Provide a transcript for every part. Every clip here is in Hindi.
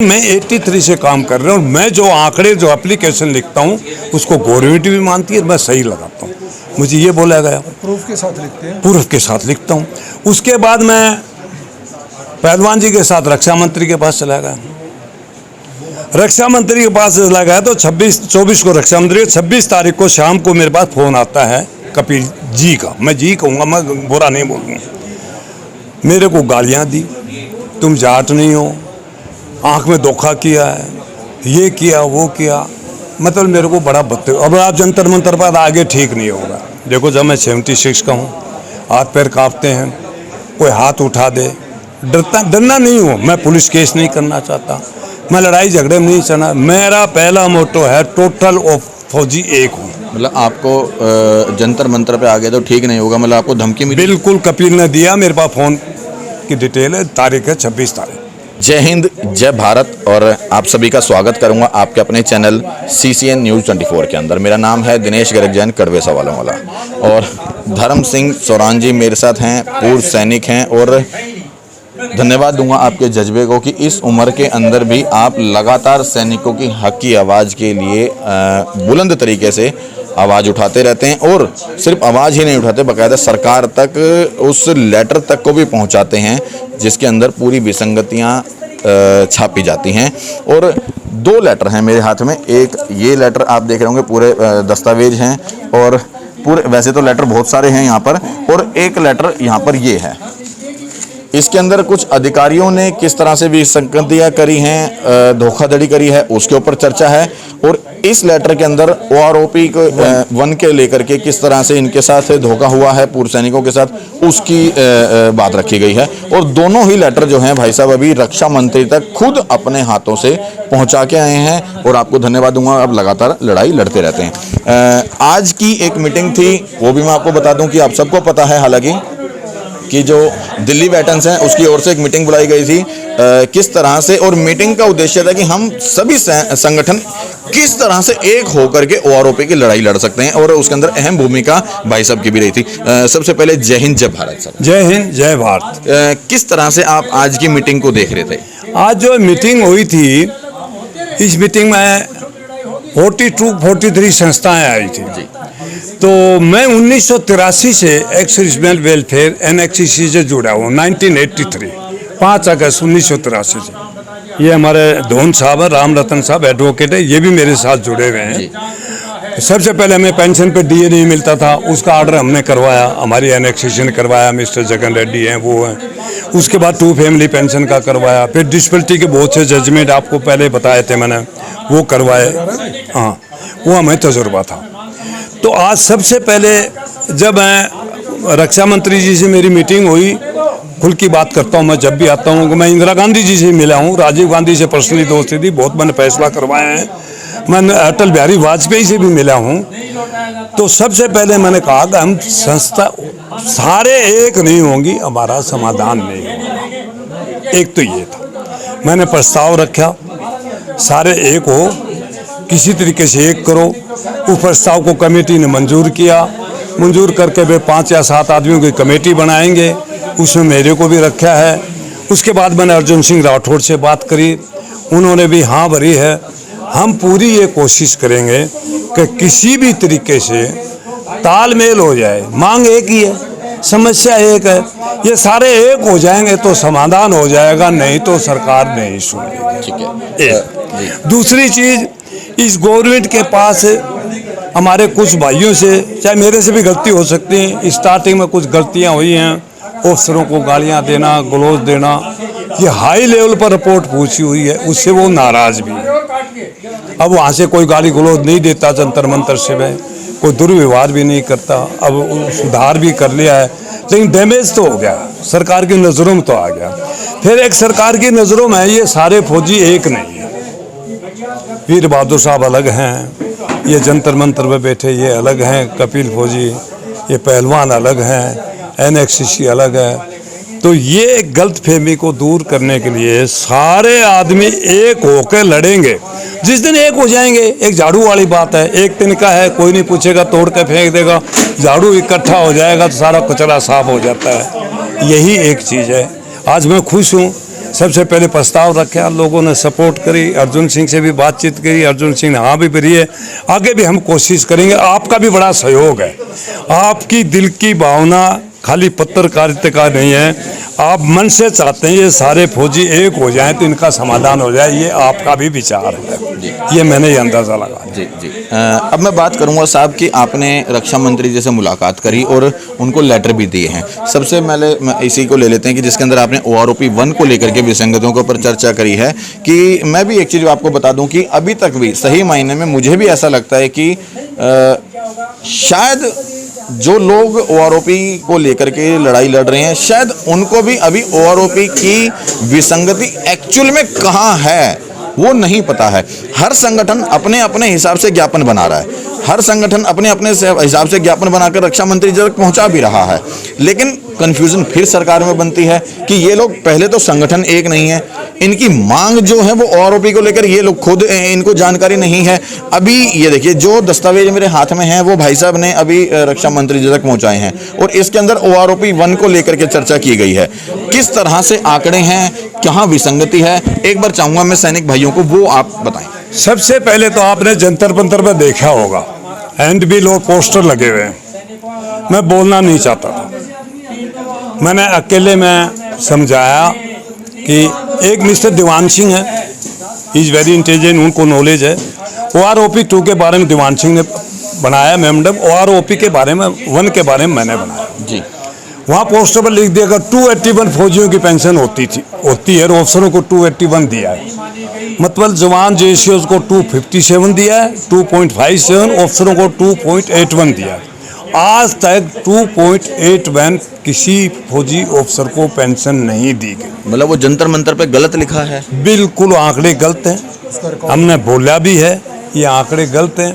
मैं 83 से काम कर रहा हूँ। मैं जो आंकड़े जो एप्लीकेशन लिखता हूँ उसको गवर्नमेंट भी मानती है, मैं सही लगाता हूँ। मुझे ये बोला गया, प्रूफ के साथ लिखते हैं। प्रूफ के साथ लिखता हूँ। उसके बाद मैं पहलवान जी के साथ रक्षा मंत्री के पास चला गया। रक्षा मंत्री के पास चला गया तो 24 को रक्षा मंत्री, 26 तारीख को शाम को मेरे पास फोन आता है कपिल जी का। मैं जी कहूँगा, मैं बुरा नहीं बोलूँगा। मेरे को गालियाँ दी, तुम जाट नहीं हो, आँख में धोखा किया है, ये किया वो किया, मतलब मेरे को बड़ा बदतर। अब आप जंतर मंतर पर आगे ठीक नहीं होगा। देखो जब मैं 76 का हूँ, हाथ पैर कांपते हैं, कोई हाथ उठा दे, डरना नहीं हूँ। मैं पुलिस केस नहीं करना चाहता, मैं लड़ाई झगड़े में नहीं चलना। मेरा पहला मोटो है टोटल ऑफ फौजी एक हूँ। मतलब आपको जंतर मंतर पे आगे तो ठीक नहीं होगा, मतलब आपको धमकी मिली? बिल्कुल, कपिल ने दिया, मेरे पास फ़ोन की डिटेल है, तारीख है 26 तारीख। जय हिंद, जय भारत। और आप सभी का स्वागत करूंगा आपके अपने चैनल CCN न्यूज़ 24 के अंदर। मेरा नाम है दिनेश गर्ग जैन, कड़वे सवालों वाला। और धर्म सिंह सोरान जी मेरे साथ हैं, पूर्व सैनिक हैं। और धन्यवाद दूंगा आपके जज्बे को कि इस उम्र के अंदर भी आप लगातार सैनिकों की हक की आवाज़ के लिए बुलंद तरीके से आवाज़ उठाते रहते हैं। और सिर्फ आवाज़ ही नहीं उठाते, बाकायदा सरकार तक उस लेटर तक को भी पहुंचाते हैं जिसके अंदर पूरी विसंगतियां छापी जाती हैं। और 2 लेटर हैं मेरे हाथ में। एक ये लेटर आप देख रहे होंगे, पूरे दस्तावेज हैं। और पूरे, वैसे तो लेटर बहुत सारे हैं यहाँ पर, और एक लेटर यहाँ पर ये है। इसके अंदर कुछ अधिकारियों ने किस तरह से विसंगतियां करी हैं, धोखाधड़ी करी है, उसके ऊपर चर्चा है। और इस लेटर के अंदर OROP को 1 के लेकर के किस तरह से इनके साथ धोखा हुआ है पूर्व सैनिकों के साथ, उसकी बात रखी गई है। और दोनों ही लेटर जो हैं भाई साहब अभी रक्षा मंत्री तक खुद अपने हाथों से पहुंचा के आए हैं। और आपको धन्यवाद दूंगा, आप लगातार लड़ाई लड़ते रहते हैं। आज की एक मीटिंग थी, वो भी मैं आपको बता दूं कि आप सबको पता है हालांकि कि जो दिल्ली वेटरन्स हैं उसकी ओर से एक मीटिंग बुलाई गई थी किस तरह से। और मीटिंग का उद्देश्य था कि हम सभी संगठन किस तरह से एक होकर के OROP की लड़ाई लड़ सकते हैं। और उसके अंदर अहम भूमिका भाई साहब की भी रही थी। सबसे पहले जय हिंद जय भारत सर। जय हिंद जय भारत। किस तरह से आप आज की मीटिंग को देख रहे थे? आज जो मीटिंग हुई थी, इस मीटिंग में 43 संस्थाएं आई थी। तो मैं 1983 से एक्स सर्विसमैन वेलफेयर NXCC से जुड़ा हूँ। 1983 5 अगस्त 1983 से। ये हमारे धोन साहब है, राम रतन साहब एडवोकेट है, ये भी मेरे साथ जुड़े हुए हैं। सबसे पहले हमें पेंशन पे DA नहीं मिलता था, उसका ऑर्डर हमने करवाया, हमारी NXCC ने करवाया, मिस्टर जगन रेड्डी हैं वो हैं। उसके बाद 2 फैमिली पेंशन का करवाया, फिर डिसेबिलिटी के बहुत से जजमेंट आपको पहले बताए थे मैंने, वो करवाए। हाँ, वो हमें तजुर्बा था। तो आज सबसे पहले जब मैं रक्षा मंत्री जी से मेरी मीटिंग हुई, खुल की बात करता हूँ, मैं जब भी आता हूँ, मैं इंदिरा गांधी जी से मिला हूँ, राजीव गांधी से पर्सनली दोस्ती थी, बहुत मैंने फैसला करवाए हैं। मैं अटल बिहारी वाजपेयी से भी मिला हूँ। तो सबसे पहले मैंने कहा कि हम संस्था सारे एक नहीं होंगी, हमारा समाधान नहीं होगा। एक तो ये था, मैंने प्रस्ताव रखा, सारे एक हो, किसी तरीके से एक करो। उस प्रस्ताव को कमेटी ने मंजूर किया। मंजूर करके वे 5 या 7 आदमियों की कमेटी बनाएंगे, उसमें मेरे को भी रखा है। उसके बाद मैंने अर्जुन सिंह राठौड़ से बात करी, उन्होंने भी हाँ भरी है। हम पूरी ये कोशिश करेंगे कि किसी भी तरीके से तालमेल हो जाए। मांग एक ही है, समस्या एक है, ये सारे एक हो जाएंगे तो समाधान हो जाएगा, नहीं तो सरकार नहीं सुनेगी। ठीक है। दूसरी चीज़, इस गवर्नमेंट के पास हमारे कुछ भाइयों से, चाहे मेरे से भी गलती हो सकती है, स्टार्टिंग में कुछ गलतियां हुई हैं, अफसरों को गालियां देना, गलौज देना, ये हाई लेवल पर रिपोर्ट पूछी हुई है, उससे वो नाराज भी है। अब वहाँ से कोई गाली गलौज नहीं देता, जंतर मंतर से वह कोई दुर्व्यवहार भी नहीं करता। अब सुधार भी कर लिया है, लेकिन डैमेज तो हो गया, सरकार की नज़रों में तो आ गया। फिर एक सरकार की नज़रों में ये सारे फौजी एक नहीं है। वीर बहादुर साहब अलग हैं, ये जंतर मंतर में बैठे ये अलग हैं, कपिल फौजी, ये पहलवान अलग हैं, NXCC अलग है। तो ये गलतफहमी को दूर करने के लिए सारे आदमी एक होकर लड़ेंगे। जिस दिन एक हो जाएंगे, एक झाड़ू वाली बात है, एक तिनका है, कोई नहीं पूछेगा, तोड़ के फेंक देगा, झाड़ू इकट्ठा हो जाएगा तो सारा कचरा साफ हो जाता है। यही एक चीज़ है। आज मैं खुश हूँ, सबसे पहले प्रस्ताव रखा, लोगों ने सपोर्ट करी, अर्जुन सिंह से भी बातचीत करी, अर्जुन सिंह ने हाँ भी भरी है। आगे भी हम कोशिश करेंगे, आपका भी बड़ा सहयोग है, आपकी दिल की भावना खाली पत्रकारिता का नहीं है, आप मन से चाहते हैं ये सारे फौजी एक हो जाएं तो इनका समाधान हो जाए, ये आपका भी विचार है, ये मैंने ये अंदाज़ा लगा। जी जी। अब मैं बात करूंगा साहब कि आपने रक्षा मंत्री जी से मुलाकात करी और उनको लेटर भी दिए हैं। सबसे पहले इसी को ले लेते हैं कि जिसके अंदर आपने OROP 1 को लेकर के विसंगतियों के ऊपर चर्चा करी है। कि मैं भी एक चीज़ आपको बता दूं कि अभी तक भी सही मायने में मुझे भी ऐसा लगता है कि शायद जो लोग OROP को लेकर के लड़ाई लड़ रहे हैं, शायद उनको भी अभी OROP की विसंगति एक्चुअल में कहाँ है वो नहीं पता है। हर संगठन अपने अपने हिसाब से ज्ञापन बना रहा है, हर संगठन अपने अपने हिसाब से ज्ञापन बनाकर रक्षा मंत्री जी तक पहुंचा भी रहा है, लेकिन कंफ्यूजन फिर सरकार में बनती है कि ये लोग पहले तो संगठन एक नहीं है, इनकी मांग जो है वो OROP को लेकर ये लोग खुद इनको जानकारी नहीं है। अभी ये देखिए जो दस्तावेज मेरे हाथ में हैं वो भाई साहब ने अभी रक्षा मंत्री जी तक पहुंचाए हैं और इसके अंदर OROP 1 को लेकर के चर्चा की गई है। किस तरह से आंकड़े हैं, कहाँ विसंगति है, एक बार चाहूंगा मैं सैनिक भाइयों को वो आप बताएं। सबसे पहले तो आपने जंतर मंतर पर देखा होगा, हैंड बिल और पोस्टर लगे हुए हैं। मैं बोलना नहीं चाहता था, मैंने अकेले में समझाया कि एक मिस्टर दीवान सिंह है, इज़ वेरी इंटेलिजेंट, उनको नॉलेज है। OROP 2 के बारे में दीवान सिंह ने बनाया मेमोरेंडम, OROP के बारे में 1 के बारे में मैंने बनाया जी। वहाँ पोस्टर पर लिख दिया अगर 281 फौजियों की पेंशन होती है और अफसरों को 281 दिया है, मतलब जवान JCOs को 257 दिया है, 2.57, अफसरों को 2.81 दिया है। आज तक 2.81 किसी फौजी अफसर को पेंशन नहीं दी गई। मतलब वो जंतर मंतर पे गलत लिखा है, बिल्कुल आंकड़े गलत हैं, हमने बोला भी है ये आंकड़े गलत हैं।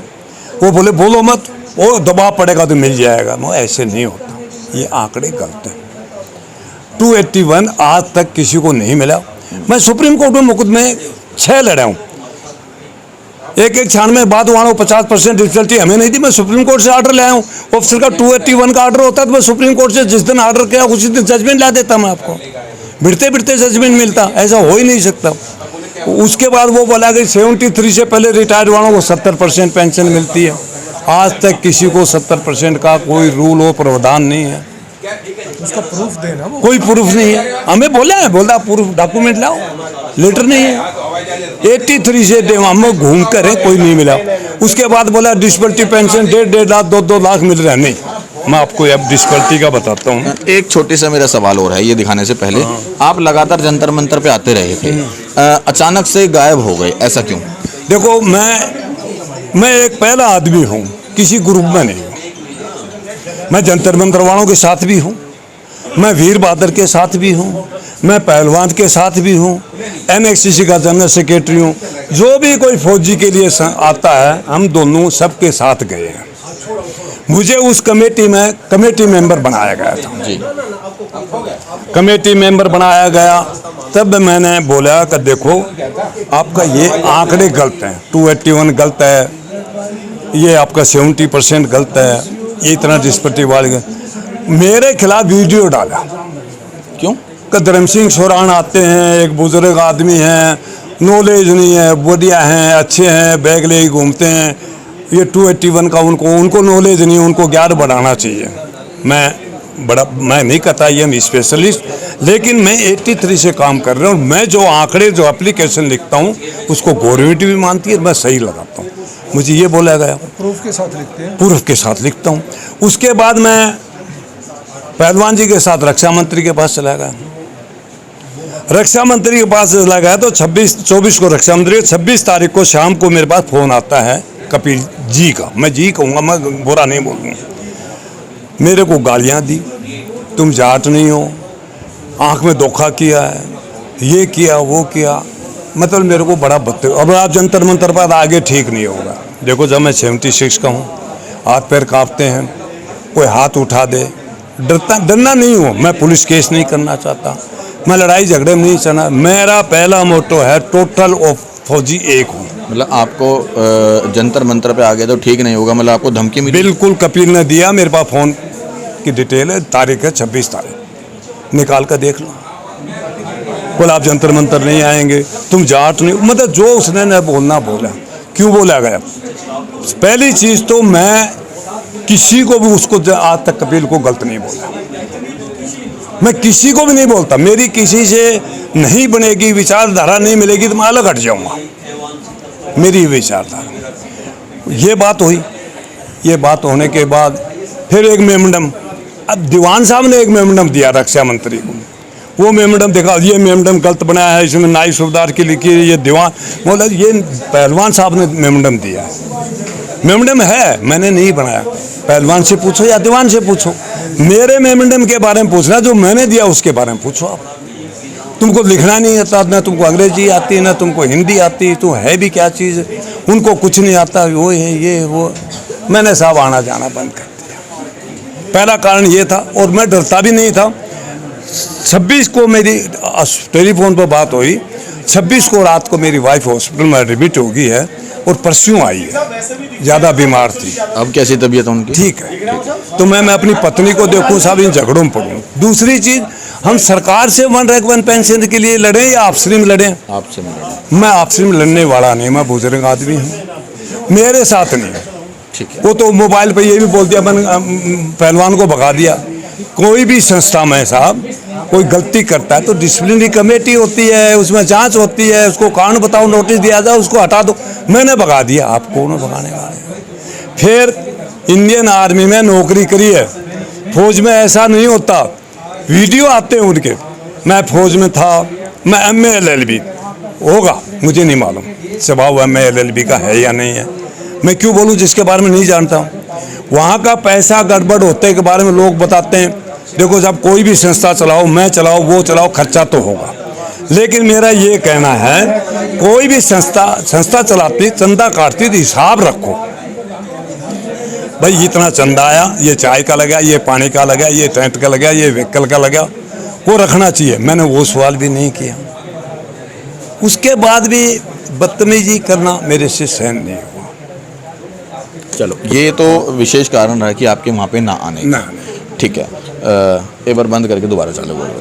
वो बोले बोलो मत, वो दबाव पड़ेगा तो मिल जाएगा, मैं ऐसे नहीं होता, ये आंकड़े गलत हैं। 281 आज तक किसी को नहीं मिला। मैं सुप्रीम कोर्ट में मुकदमे 6 लड़ा हूँ, एक 96 बाद वहाँ 50% डिफिकल्टी हमें नहीं दी, मैं सुप्रीम कोर्ट से ऑर्डर ले आया हूँ। ऑफिसर का 281 का ऑर्डर होता है तो मैं सुप्रीम कोर्ट से जिस दिन ऑर्डर किया उसी दिन जजमेंट ला देता, मैं आपको बिड़ते बिड़ते जजमेंट मिलता, ऐसा हो ही नहीं सकता। उसके बाद वो बोला कि 73 से पहले रिटायर्ड वालों को 70% पेंशन मिलती है। आज तक किसी को 70% का कोई रूल और प्रावधान नहीं है, उसका प्रूफ देना, वो कोई प्रूफ नहीं है। हमें बोला प्रूफ डॉक्यूमेंट लाओ, लेटर नहीं है। 83 से हम घूम कर है, कोई नहीं मिला। उसके बाद बोला डिसेबिलिटी पेंशन 1.5 लाख 2 लाख मिल रहा है। नहीं, मैं आपको अब डिसेबिलिटी का बताता हूँ। एक छोटी सा मेरा सवाल और है ये दिखाने से पहले, आप लगातार जंतर मंतर पे आते रहे थे, अचानक से गायब हो गए, ऐसा क्यों? देखो मैं एक पहला आदमी हूँ, किसी ग्रुप में नहीं हूँ। मैं जंतर मंतर वालों के साथ भी हूँ, मैं वीर बहादुर के साथ भी हूँ, मैं पहलवान के साथ भी हूँ, NXCC का जनरल सेक्रेटरी हूँ। जो भी कोई फौजी के लिए आता है हम दोनों सबके साथ गए हैं। मुझे उस कमेटी में कमेटी मेंबर बनाया गया था जी। कमेटी मेंबर बनाया गया, तब मैंने बोला कि देखो आपका ये आंकड़े गलत हैं, 281 गलत है, ये आपका 70% गलत है, ये इतना डिस्पटी वाले। मेरे खिलाफ वीडियो डाला, क्यों? धर्म सिंह सोरान आते हैं, एक बुजुर्ग आदमी हैं, नॉलेज नहीं है, बढ़िया हैं, अच्छे हैं, बैग ले घूमते हैं, ये 281 का उनको नॉलेज नहीं है, उनको ज्ञान बढ़ाना चाहिए। मैं नहीं कहता ये हम स्पेशलिस्ट, लेकिन मैं 83 से काम कर रहा हूँ। मैं जो आंकड़े जो एप्लीकेशन लिखता हूँ उसको गवर्नमेंट भी मानती है, मैं सही लगाता हूँ। मुझे ये बोला गया, प्रूफ के साथ लिखते हैं, प्रूफ के साथ लिखता हूँ। उसके बाद मैं पहलवान जी के साथ रक्षा मंत्री के पास चला गया। रक्षा मंत्री के पास चला गया तो 24 को रक्षा मंत्री, 26 तारीख को शाम को मेरे पास फ़ोन आता है कपिल जी का, मैं जी कहूँगा, मैं बुरा नहीं बोलूँगा। मेरे को गालियाँ दी, तुम जाट नहीं हो, आँख में धोखा किया है, ये किया वो किया, मतलब मेरे को बड़ा बदतर। अब आप जंतर मंतर पर आगे ठीक नहीं होगा। देखो जब मैं 76 का हूँ, हाथ पैर कांपते हैं, कोई हाथ उठा दे, डरना नहीं हूँ। मैं पुलिस केस नहीं करना चाहता, मैं लड़ाई झगड़े में नहीं चाहना। मेरा पहला मोटो है टोटल ऑफ फौजी एक हूँ। मतलब आपको जंतर मंतर पे आ गए तो ठीक नहीं होगा, मतलब आपको धमकी मिली? बिल्कुल, कपिल ने दिया, मेरे पास फ़ोन की डिटेल है, तारीख है 26 तारीख, निकाल कर देख लो। बोला आप जंतर मंतर नहीं आएंगे, तुम जाट नहीं, मतलब जो उसने न बोलना बोला। क्यों बोला गया? पहली चीज़ तो मैं किसी को भी उसको आज तक कपिल को गलत नहीं बोला, मैं किसी को भी नहीं बोलता। मेरी किसी से नहीं बनेगी, विचारधारा नहीं मिलेगी तो मैं अलग हट जाऊंगा, मेरी विचारधारा। ये बात हुई। ये बात होने के बाद फिर एक मेमोरेंडम, अब दीवान साहब ने एक मेमोरेंडम दिया रक्षा मंत्री को, वो मेमोरेंडम देखा, ये मेमोरेंडम गलत बनाया है, इसमें नाई सूबेदार की लिखी है, ये दीवान, मतलब ये पहलवान साहब ने मेमोरेंडम दिया है। मेमोरेंडम है, मैंने नहीं बनाया, पहलवान से पूछो या दीवान से पूछो। मेरे मेमोरेंडम के बारे में पूछना, जो मैंने दिया उसके बारे में पूछो आप। तुमको लिखना नहीं आता, ना तुमको अंग्रेजी आती, ना तुमको हिंदी आती, तो है भी क्या चीज़? उनको कुछ नहीं आता, वो है ये वो। मैंने साहब आना जाना बंद कर दिया। पहला कारण ये था, और मैं डरता भी नहीं था। 26 को मेरी टेलीफोन पर बात हुई, 26 को रात को मेरी वाइफ हॉस्पिटल में एडमिट हो गई है और परसों आई है, ज़्यादा बीमार थी। अब कैसी तबीयत है उनकी? ठीक है। तो मैं अपनी पत्नी को देखूं साहब, इन झगड़ों में पड़ूं। दूसरी चीज़, हम सरकार से 1 रैंक 1 पेंशन के लिए लड़ें या आपसी में लड़ें? आपसे मिला। मैं आपसी में लड़ने वाला नहीं, मैं बुजुर्ग आदमी हूँ, मेरे साथ नहीं। ठीक है। वो तो मोबाइल पे ये भी बोल दिया, मैंने पहलवान को भगा दिया। कोई भी संस्था में साहब कोई गलती करता है तो डिसिप्लिनरी कमेटी होती है, उसमें जांच होती है, उसको कारण बताओ, नोटिस दिया जाए, उसको हटा दो। मैंने भगा दिया, आप कौन भगाने वाले? फिर इंडियन आर्मी में नौकरी करी है, फौज में ऐसा नहीं होता। वीडियो आते हैं उनके, मैं फौज में था, मैं MA LLB होगा, मुझे नहीं मालूम स्वभाव MA LLB का है या नहीं है। मैं क्यों बोलूं जिसके बारे में नहीं जानता हूं। वहाँ का पैसा गड़बड़ होते के बारे में लोग बताते हैं। देखो, जब कोई भी संस्था चलाओ, मैं चलाओ, वो चलाओ, खर्चा तो होगा। लेकिन मेरा ये कहना है, कोई भी संस्था चलाती, चंदा काटती तो हिसाब रखो। भाई इतना चंदा आया, ये चाय का लगा, ये पानी का लगा, ये टेंट का लगा, ये व्हीकल का लगा, वो रखना चाहिए। मैंने वो सवाल भी नहीं किया। उसके बाद भी बदतमीजी करना मेरे से सहन नहीं हुआ। चलो, ये तो विशेष कारण रहा कि आपके वहाँ पे ना आने का। ठीक है, एक बार बंद करके दोबारा चालू करो।